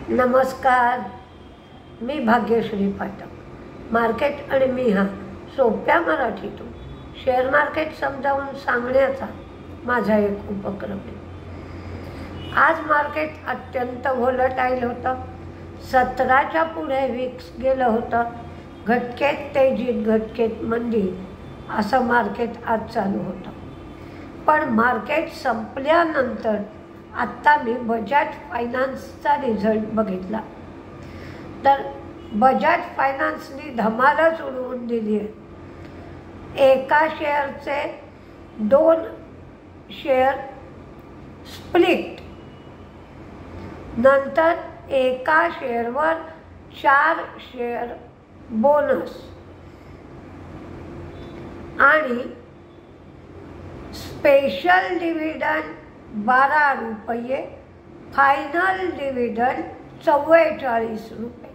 नमस्कार, मी भाग्यश्री पाठक. मार्केट आणि मी हा सोप्या मराठीतून शेअर मार्केट समजावून सांगण्याचा माझा एक उपक्रम आहे. आज मार्केट अत्यंत व्होलटाईल होतं. 17च्या पुढे विक्स गेलं होतं. घटकेत तेजीत, घटकेत मंदी असं मार्केट आज चालू होतं. पण मार्केट संपल्यानंतर आत्ता मी बजाज फायनान्सचा रिझल्ट बघितला, तर बजाज फायनान्सनी धमालच उडवून दिली आहे. एका शेअरचे 2 शेअर स्प्लिट, नंतर एका शेअरवर 4 शेअर बोनस आणि स्पेशल डिव्हिडंड 12 रुपये, फायनल डिव्हिडंड 44 रुपये.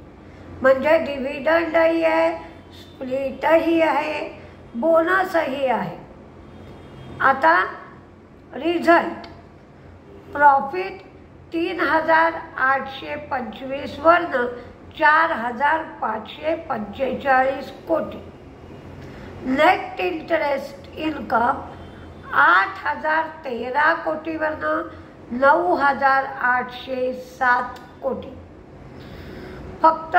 म्हणजे डिव्हिडंडही आहे, स्प्लिटही आहे, बोनसही आहे. आता रिझल्ट, प्रॉफिट 3,825 वरनं 4,545 कोटी. नेट इंटरेस्ट इन्कम 8,013 कोटीवरनं 9,807 कोटी. फक्त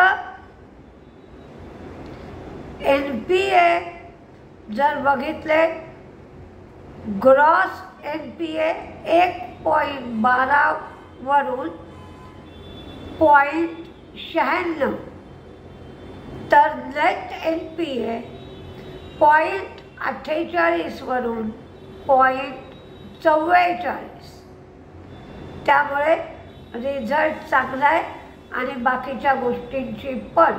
NPA जर बघितले, ग्रॉस NPA 1.12 वरून 0.96, तर नेट NPA 0.48 वरून 0.44. त्यामुळे रिझल्ट चांगला आहे आणि बाकीच्या गोष्टींची पण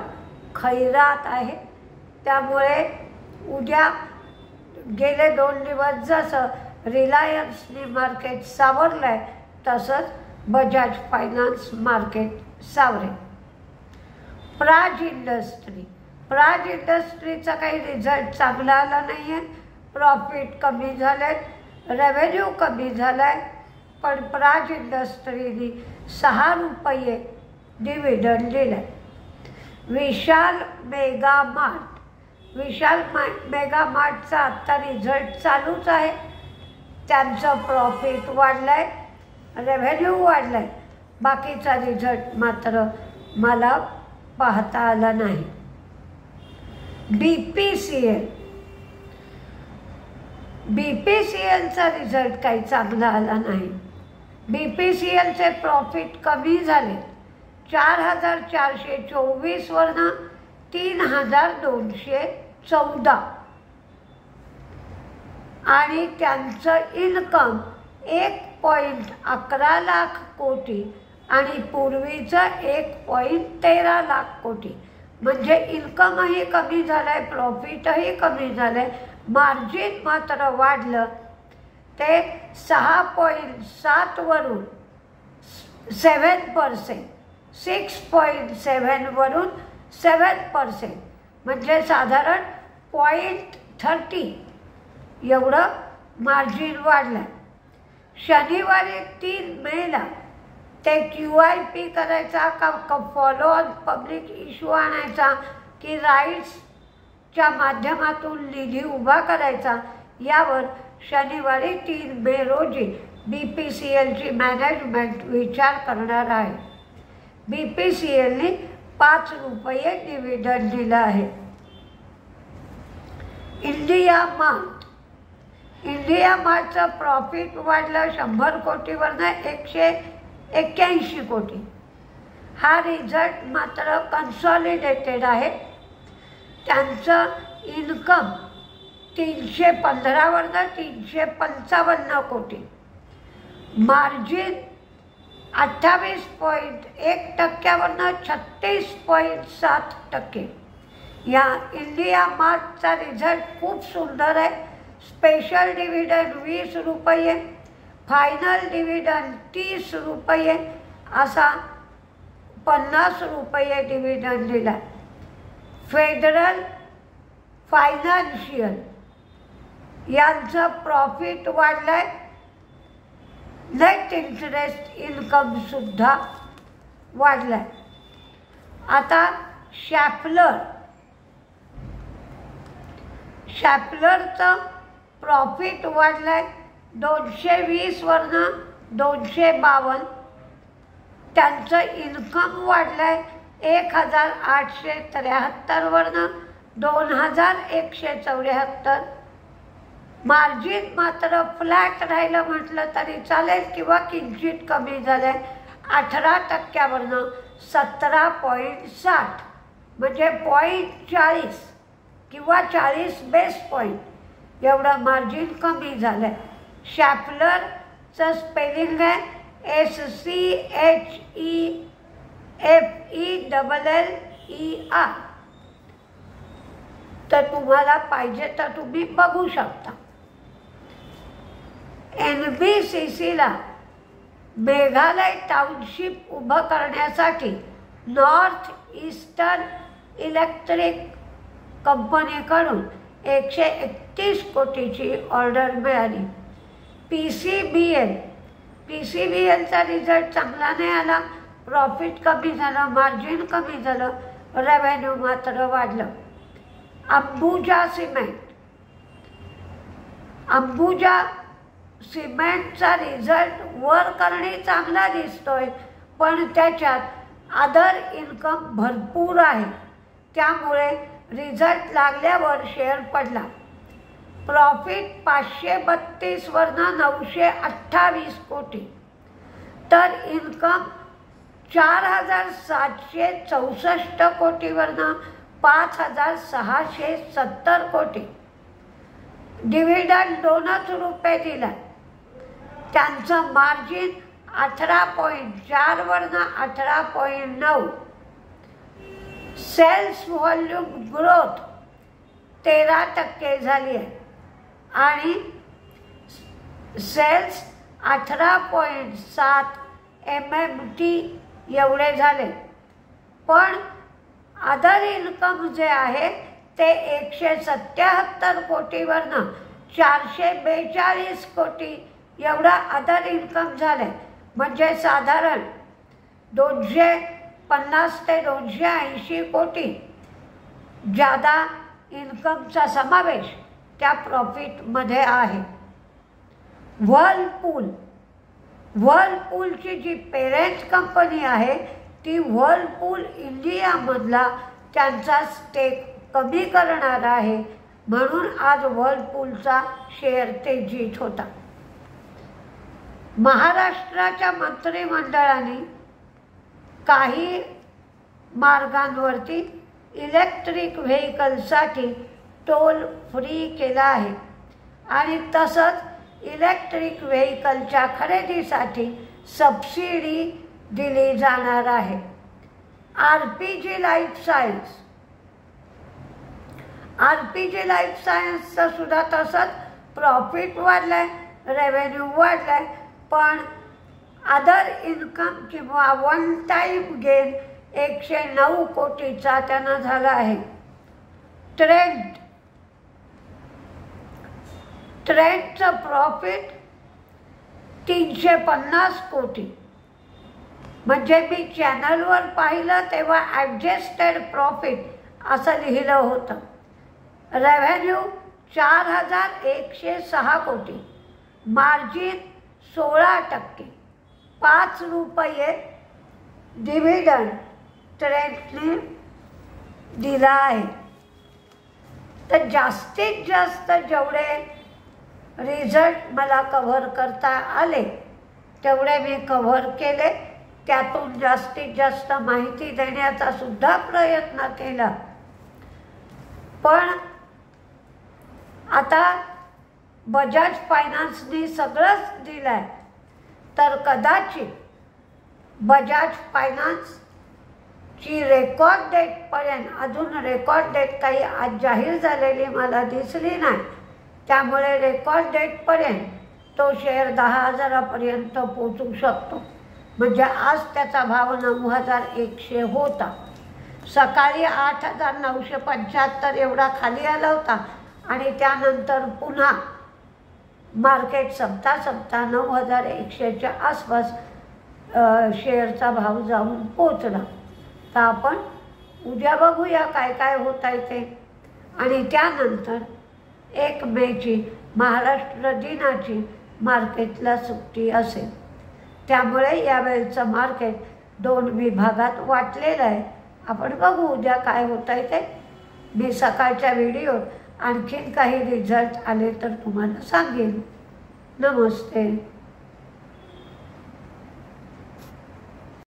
खैरात आहे. त्यामुळे उद्या गेले 2 दिवस जसं रिलायन्सने मार्केट सावरलं आहे, तसंच बजाज फायनान्स मार्केट सावरेल. प्राज इंडस्ट्रीचा काही रिझल्ट चांगला आला नाही आहे. प्रॉफिट कमी झाले, रेव्हेन्यू कमी झाला आहे. पण प्राज इंडस्ट्रीने 6 रुपये डिव्हिडंड दिलं आहे. विशाल मेगा मार्टचा आत्ता रिझल्ट चालूच आहे. त्यांचं प्रॉफिट वाढलं आहे, रेव्हेन्यू वाढलं आहे. बाकीचा रिझल्ट मात्र मला पाहता आला नाही. BPCLचा रिझल्ट काही चांगला आला नाही. BPCLचे प्रॉफिट कमी झाले, 4,424 वरनं 3,214 आणि त्यांचं इन्कम 1.11 लाख कोटी आणि पूर्वीचं 1.13 लाख कोटी. म्हणजे इन्कमही कमी झालं आहे, प्रॉफिटही कमी झालं आहे. मार्जिन मात्र वाढलं, ते 6.7 वरून 7%, 6.7 वरून 7%, म्हणजे साधारण 0.30 एवढं मार्जिन वाढलं आहे. शनिवारी 3 मेला ते QIP करायचा का फॉलो ऑन पब्लिक इश्यू आणायचा की राईट्सच्या माध्यमातून निधी उभा करायचा, यावर शनिवारी 3 मे रोजी BPCLची मॅनेजमेंट विचार करणार आहे. BPCLने 5 रुपये डिव्हिडंड दिला आहे. इंडिया मार्टचं प्रॉफिट वाढलं 100 कोटीवरनं 181 कोटी. हा रिझल्ट मात्र कन्सॉलिडेटेड आहे. त्यांचं इन्कम 315 वरनं 355 कोटी. मार्जिन 28.1% वरनं 36.7%. या इंडिया मार्टचा रिझल्ट खूप सुंदर आहे. स्पेशल डिव्हिडंड 20 रुपये, फायनल डिव्हिडंड 30 रुपये, असा 50 रुपये डिव्हिडंड दिला. फेडरल फायनान्शियल यांचं प्रॉफिट वाढलं आहे. नेट इंटरेस्ट इन्कमसुद्धा वाढला आहे. आता शॅपलरचं प्रॉफिट वाढलं आहे 220 वरनं 252. त्यांचं इन्कम वाढलं आहे 1873 वरनं 2174. मार्जिन मात्र फ्लॅट राहिलं म्हटलं तरी चालेल किंवा किंचित कमी झालं आहे 18% 17.60, म्हणजे 0.40 किंवा 40 बेस पॉईंट एवढं मार्जिन कमी झालं आहे. शॅपलरचं स्पेलिंग आहे SCHEFELLER. तर तुम्हाला पाहिजे तर तुम्ही बघू शकता. NBCCला मेघालय टाउनशिप उभं करण्यासाठी नॉर्थ ईस्टर्न इलेक्ट्रिक कंपनीकडून 131 कोटीची ऑर्डर मिळाली. PCBLचा रिझल्ट चांगला नाही आला, प्रॉफिट कमी झालं, मार्जिन कमी झालं, रेव्हेन्यू मात्र वाढलं. अंबुजा सिमेंटचा रिझल्ट वर करणे चांगला दिसतोय, पण त्याच्यात अदर इन्कम भरपूर आहे, त्यामुळे रिझल्ट लागल्यावर शेअर पडला. प्रॉफिट 532 वरनं 928 कोटी, तर इन्कम 4764 कोटीवरनं 5670 कोटी. डिव्हिडंड 2च रुपये दिला. त्यांचं मार्जिन 18.4 वरनं 18.9. सेल्स व्हॉल्यूम ग्रोथ 13% झाली आहे आणि सेल्स 18.7 MMT एवढे झाले. पण अदर इन्कम जे आहे ते 177 कोटीवरनं 442 कोटी एवढा अदर इन्कम झाले, म्हणजे साधारण 250 ते 280 कोटी जादा इन्कमचा समावेश त्या प्रॉफिटमध्ये आहे. व्हर्लपूलची जी पेरेंट कंपनी आहे ती व्हर्लपूल इंडियामधला त्यांचा स्टेक कमी करणार आहे, म्हणून आज व्हर्लपूलचा शेअर तेजीत होता. महाराष्ट्राच्या मंत्रिमंडळाने काही मार्गांवरती इलेक्ट्रिक व्हेकलसाठी टोल फ्री केला आहे आणि तसंच इलेक्ट्रिक व्हेकलच्या खरेदीसाठी सबसिडी दिली जाणार आहे. RPG लाईफ सायन्सचं सुद्धा तसंच प्रॉफिट वाढलं आहे, रेव्हेन्यू वाढलं आहे, पण अदर इन्कम किंवा वन टाईम गेन 109 कोटीचा त्यांना झाला आहे. ट्रेंडचं प्रॉफिट 350 कोटी, म्हणजे मी चॅनलवर पाहिलं तेव्हा ॲडजस्टेड प्रॉफिट असं लिहिलं होतं. रेव्हेन्यू 4106 कोटी, मार्जिन 16%, 5 रुपये डिव्हिडंड ट्रेंडने दिला आहे. तर जास्तीत जास्त जेवढे रिझल्ट मला कव्हर करता आले तेवढे मी कव्हर केले. त्यातून जास्तीत जास्त माहिती देण्याचा सुद्धा प्रयत्न केला. पण आता बजाज फायनान्सनी सगळंच दिलं आहे, तर कदाचित बजाज फायनान्सची रेकॉर्ड डेटपर्यंत, अजून रेकॉर्ड डेट काही आज जाहीर झालेली मला दिसली नाही, त्यामुळे रेकॉर्ड डेटपर्यंत तो शेअर 10,000पर्यंत पोचू शकतो. म्हणजे आज त्याचा भाव 9,100 होता. सकाळी 8,975 एवढा खाली आला होता आणि त्यानंतर पुन्हा मार्केट सप्ता 9,100च्या आसपास शेअरचा भाव जाऊन पोचला. तर आपण उद्या बघूया काय काय होत आहे ते. आणि त्यानंतर 1 मेची महाराष्ट्र दिनाची मार्केटला सुट्टी असेल. त्यामुळे यावेळचं मार्केट 2 विभागात वाटलेलं आहे. आपण बघू उद्या काय होत आहे ते. मी सकाळच्या व्हिडिओत आणखीन काही रिझल्ट आले तर तुम्हाला सांगेन. नमस्ते.